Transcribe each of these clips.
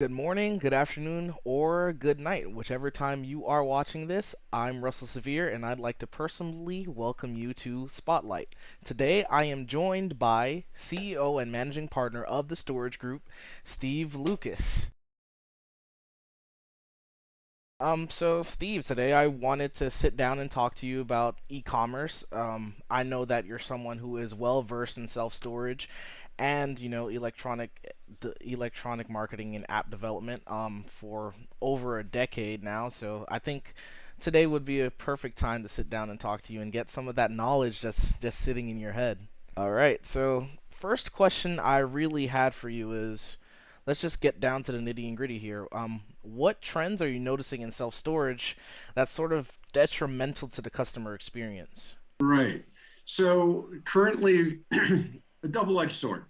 Good morning, good afternoon, or good night, whichever time you are watching this. I'm Russell Severe, and I'd like to personally welcome you to Spotlight. Today, I am joined by CEO and Managing Partner of the Storage Group, Steve Lucas. So Steve, today I wanted to sit down and talk to you about e-commerce. I know that you're someone who is well versed in self-storage and, electronic marketing and app development for over a decade now. So I think today would be a perfect time to sit down and talk to you and get some of that knowledge that's just sitting in your head. All right. So first question I really had for you is, let's just get down to the nitty and gritty here. What trends are you noticing in self-storage that's sort of detrimental to the customer experience? Right. So currently, a double-edged sword.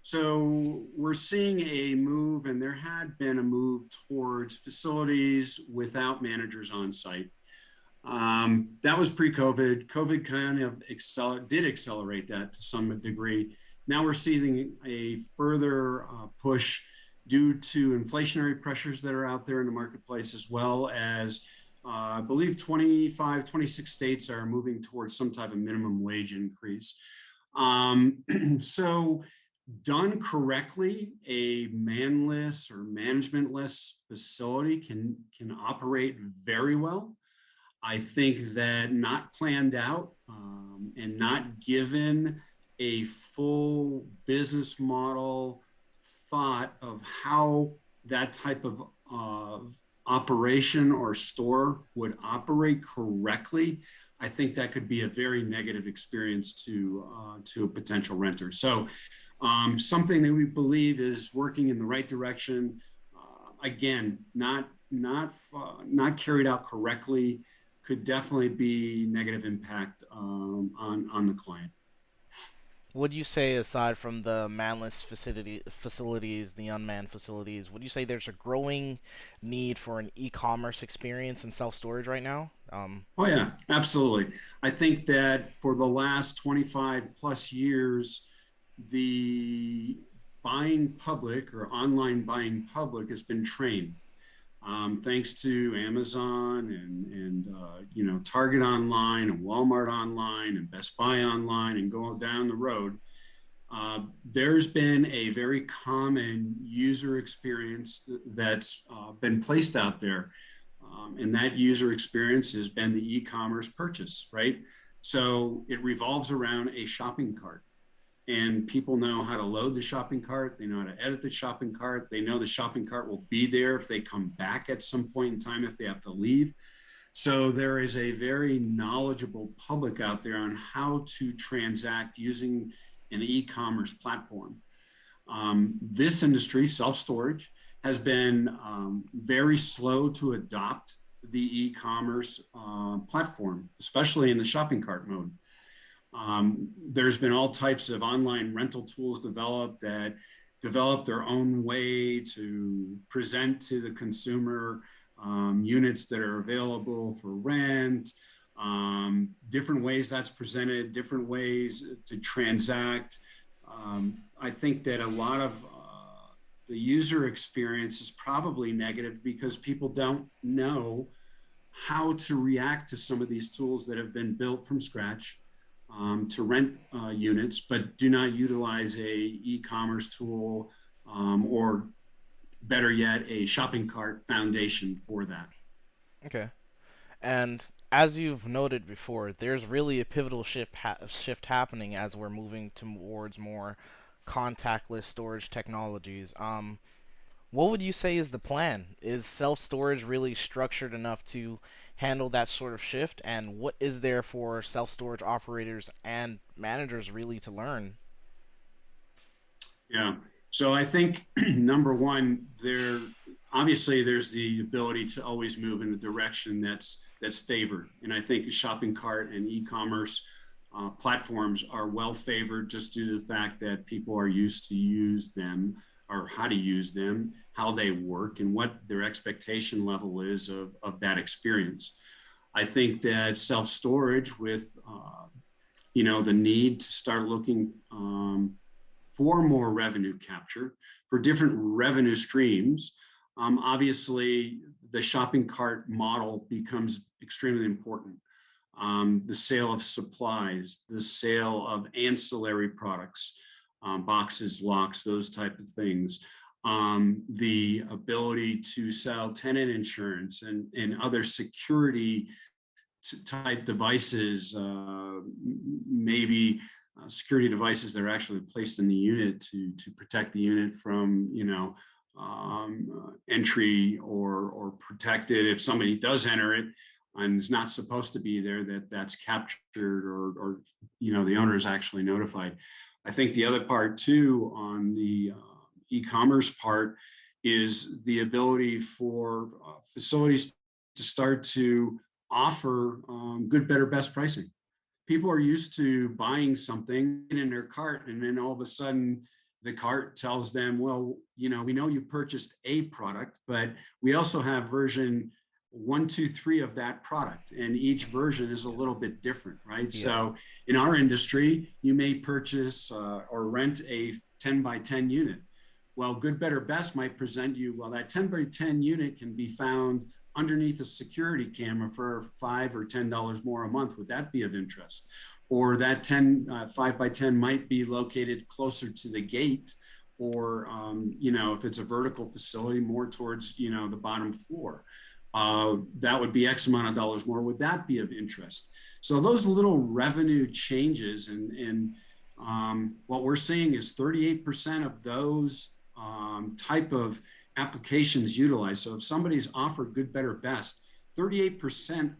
So we're seeing a move, and there had been a move towards facilities without managers on site. That was pre-COVID. COVID kind of did accelerate that to some degree. Now we're seeing a further push due to inflationary pressures that are out there in the marketplace, as well as I believe 25, 26 states are moving towards some type of minimum wage increase. So done correctly, a manless or managementless facility can operate very well. I think that not planned out and not given a full business model thought of how that type of operation or store would operate correctly, I think that could be a very negative experience to a potential renter. So something that we believe is working in the right direction. Again, not carried out correctly could definitely be negative impact on the client. Would you say, aside from the manless facilities, the unmanned facilities, would you say there's a growing need for an e-commerce experience in self-storage right now? Oh yeah, absolutely. I think that for the last 25 plus years, the buying public or online buying public has been trained. Thanks to Amazon and Target online and Walmart online and Best Buy online and going down the road, there's been a very common user experience that's been placed out there. And that user experience has been the e-commerce purchase, right? So it revolves around a shopping cart, and people know how to load the shopping cart. They know how to edit the shopping cart. They know the shopping cart will be there if they come back at some point in time if they have to leave. So there is a very knowledgeable public out there on how to transact using an e-commerce platform. This industry, self-storage, has been very slow to adopt the e-commerce platform, especially in the shopping cart mode. There's been all types of online rental tools developed that develop their own way to present to the consumer units that are available for rent, different ways that's presented, different ways to transact. I think that a lot of the user experience is probably negative because people don't know how to react to some of these tools that have been built from scratch to rent units, but do not utilize a e-commerce tool or better yet, a shopping cart foundation for that. Okay. And as you've noted before, there's really a pivotal shift happening as we're moving towards more contactless storage technologies. What would you say is the plan? Is self-storage really structured enough to handle that sort of shift? And what is there for self-storage operators and managers really to learn? Yeah. So I think number one, there's the ability to always move in a direction that's favored, and I think shopping cart and e-commerce platforms are well favored just due to the fact that people are used to use them or how to use them, how they work, and what their expectation level is of that experience. I think that self storage with the need to start looking for more revenue capture for different revenue streams. Obviously, the shopping cart model becomes extremely important. The sale of supplies, the sale of ancillary products, boxes, locks, those type of things. The ability to sell tenant insurance and other security type devices, maybe security devices that are actually placed in the unit to protect the unit from, entry or protect it if somebody does enter it and is not supposed to be there, that's captured or the owner is actually notified. I think the other part too on the e-commerce part is the ability for facilities to start to offer good, better, best pricing. People are used to buying something in their cart, and then all of a sudden the cart tells them, well, we know you purchased a product, but we also have version 1, 2, 3 of that product, and each version is a little bit different, right? Yeah. So in our industry, you may purchase or rent a 10 by 10 unit. Well, good, better, best might present you, well, that 10 by 10 unit can be found underneath a security camera for $5 or $10 more a month. Would that be of interest? Or that 5 by 10 might be located closer to the gate, or if it's a vertical facility, more towards the bottom floor. That would be X amount of dollars more. Would that be of interest? So those little revenue changes, and what we're seeing is 38% of those type of applications utilized. So if somebody's offered good, better, best, 38%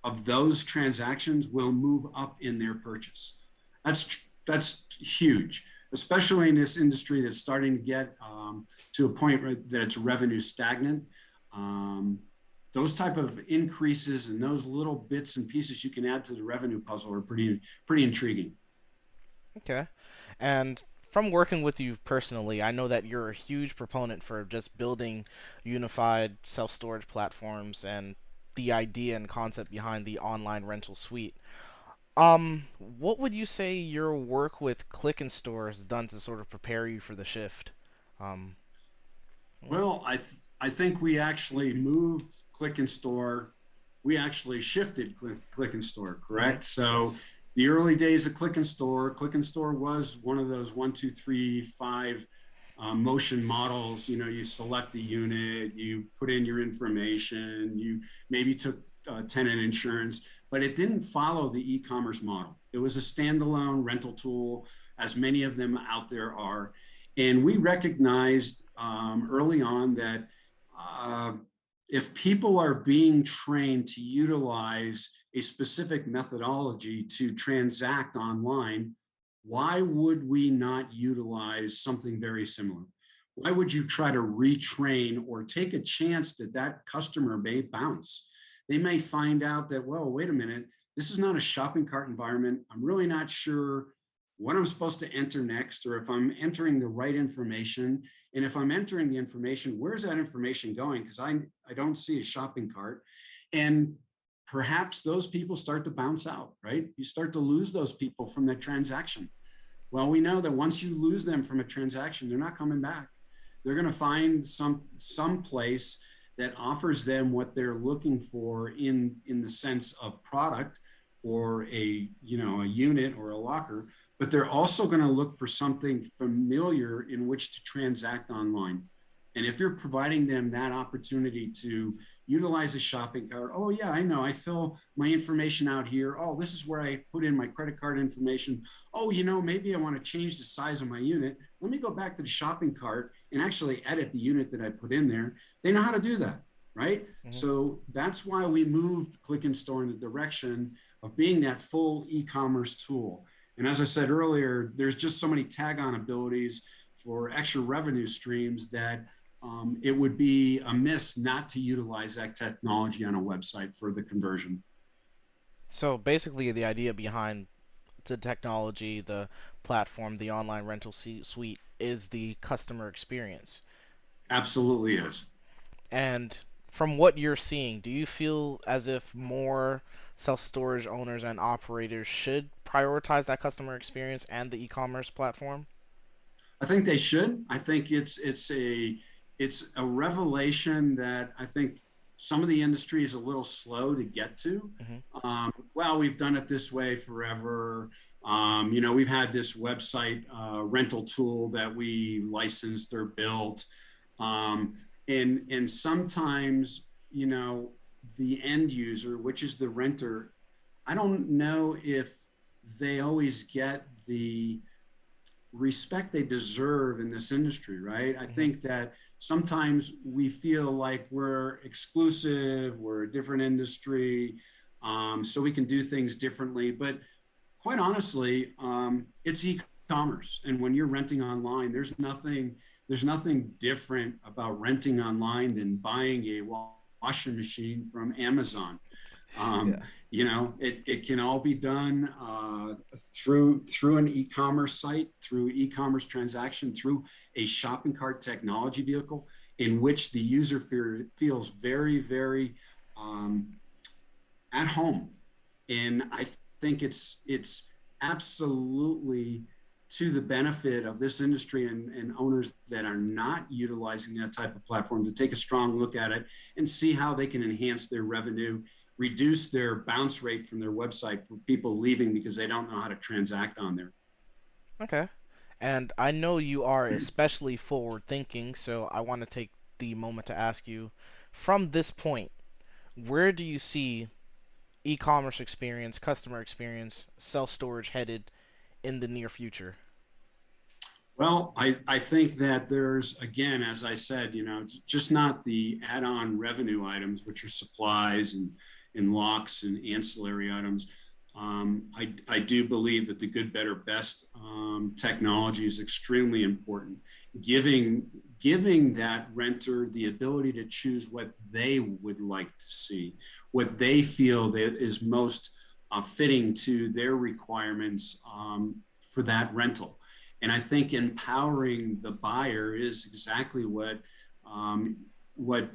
of those transactions will move up in their purchase. That's huge, especially in this industry that's starting to get to a point that it's revenue stagnant. Those type of increases and those little bits and pieces you can add to the revenue puzzle are pretty intriguing. Okay. And from working with you personally, I know that you're a huge proponent for just building unified self-storage platforms and the idea and concept behind the online rental suite. What would you say your work with Click and Store has done to sort of prepare you for the shift? Um, mm, Well, I think we actually moved Click and Store. We actually shifted Click and Store, mm-hmm. correct? So Yes. the early days of Click and Store was one of those 1, 2, 3, 5 motion models. You select a unit, you put in your information, you maybe took tenant insurance, but it didn't follow the e-commerce model. It was a standalone rental tool, as many of them out there are. And we recognized early on that if people are being trained to utilize a specific methodology to transact online, why would we not utilize something very similar? Why would you try to retrain or take a chance that that customer may bounce? They may find out that, well, wait a minute, this is not a shopping cart environment. I'm really not sure what I'm supposed to enter next, or if I'm entering the right information. And if I'm entering the information, where's that information going? Because I don't see a shopping cart. And perhaps those people start to bounce out, right? You start to lose those people from that transaction. Well, we know that once you lose them from a transaction, they're not coming back. They're going to find some place that offers them what they're looking for in the sense of product, or a unit or a locker, but they're also going to look for something familiar in which to transact online. And if you're providing them that opportunity to utilize a shopping cart, oh yeah, I know, I fill my information out here. Oh, this is where I put in my credit card information. Oh, maybe I want to change the size of my unit. Let me go back to the shopping cart and actually edit the unit that I put in there. They know how to do that, right? Mm-hmm. So that's why we moved Click and Store in the direction of being that full e-commerce tool. And as I said earlier, there's just so many tag-on abilities for extra revenue streams that it would be amiss not to utilize that technology on a website for the conversion. So basically, the idea behind the technology, the platform, the online rental suite is the customer experience. Absolutely is. And from what you're seeing, do you feel as if more self-storage owners and operators should prioritize that customer experience and the e-commerce platform? I think they should. I think it's a revelation that I think some of the industry is a little slow to get to. Hmm. Well, we've done it this way forever. We've had this website rental tool that we licensed or built, um, and sometimes the end user, which is the renter, I don't know if they always get the respect they deserve in this industry, right? I Hmm. think that sometimes we feel like we're exclusive, we're a different industry, so we can do things differently. But quite honestly, it's e-commerce, and when you're renting online, there's nothing different about renting online than buying a washing machine from Amazon. Yeah. um, it can all be done through an e-commerce site, through e-commerce transaction, through a shopping cart technology vehicle in which the user feels very, very um, at home. And I think it's absolutely to the benefit of this industry and owners that are not utilizing that type of platform to take a strong look at it and see how they can enhance their revenue, reduce their bounce rate from their website for people leaving because they don't know how to transact on there. Okay. And I know you are especially forward thinking, so I want to take the moment to ask you, from this point, where do you see e-commerce experience, customer experience, self-storage headed in the near future? Well, I think that there's, again, as I said, just not the add-on revenue items, which are supplies and locks and ancillary items. I do believe that the good, better, best technology is extremely important, giving that renter the ability to choose what they would like to see, what they feel that is most fitting to their requirements for that rental. And I think empowering the buyer is exactly um, what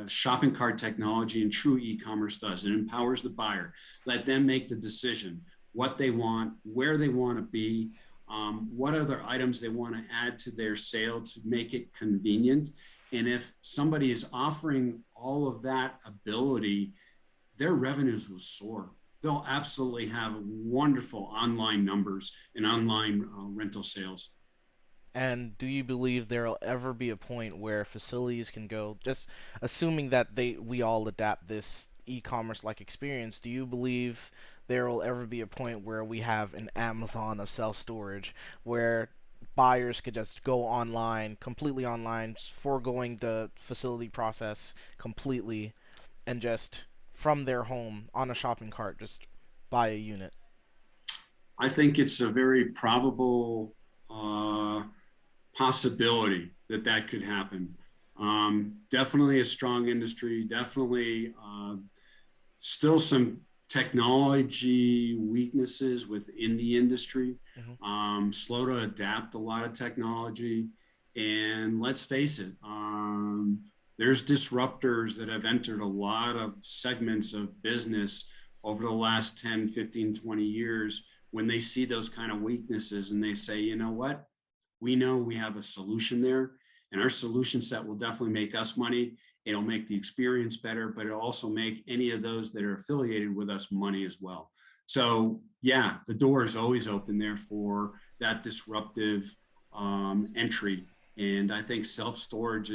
shopping cart technology and true e-commerce does. It empowers the buyer. Let them make the decision what they want, where they want to be, what other items they want to add to their sale to make it convenient. And if somebody is offering all of that ability, their revenues will soar. They'll absolutely have wonderful online numbers and online rental sales. And do you believe there'll ever be a point where facilities can go, just assuming that we all adapt this e-commerce like experience, do you believe there will ever be a point where we have an Amazon of self-storage where buyers could just go online, completely online, foregoing the facility process completely, and just from their home on a shopping cart just buy a unit? I think it's a very probable uh, possibility that that could happen. Definitely a strong industry, definitely still some technology weaknesses within the industry, Hmm. slow to adapt a lot of technology. And let's face it, there's disruptors that have entered a lot of segments of business over the last 10, 15, 20 years when they see those kind of weaknesses and they say, you know what? We know we have a solution there, and our solution set will definitely make us money. It'll make the experience better, but it'll also make any of those that are affiliated with us money as well. So, yeah, the door is always open there for that disruptive entry. And I think self storage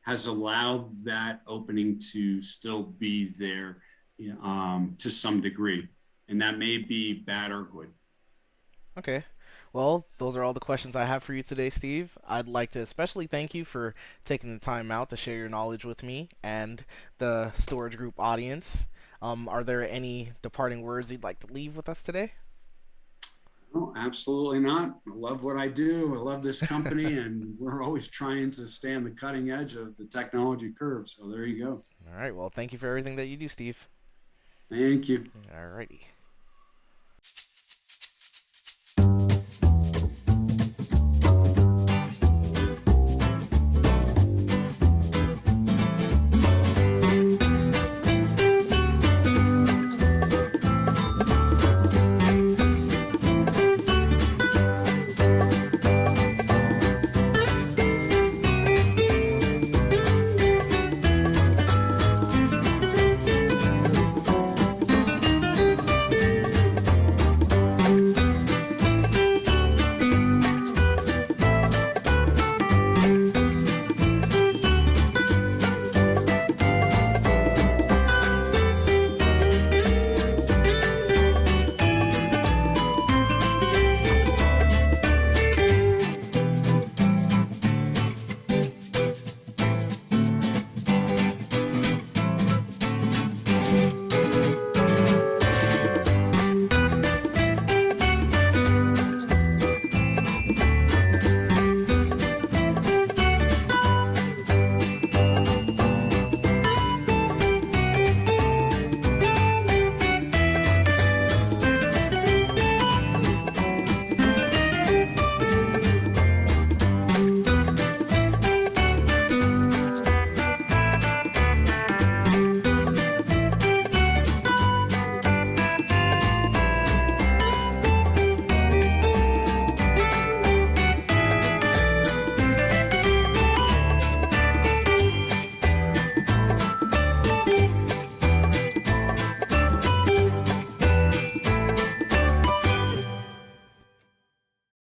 has allowed that opening to still be there to some degree. And that may be bad or good. Okay. Well, those are all the questions I have for you today, Steve. I'd like to especially thank you for taking the time out to share your knowledge with me and the storage group audience. Are there any departing words you'd like to leave with us today? No, absolutely not. I love what I do. I love this company, and we're always trying to stay on the cutting edge of the technology curve. So there you go. All right. Well, thank you for everything that you do, Steve. Thank you. Alrighty.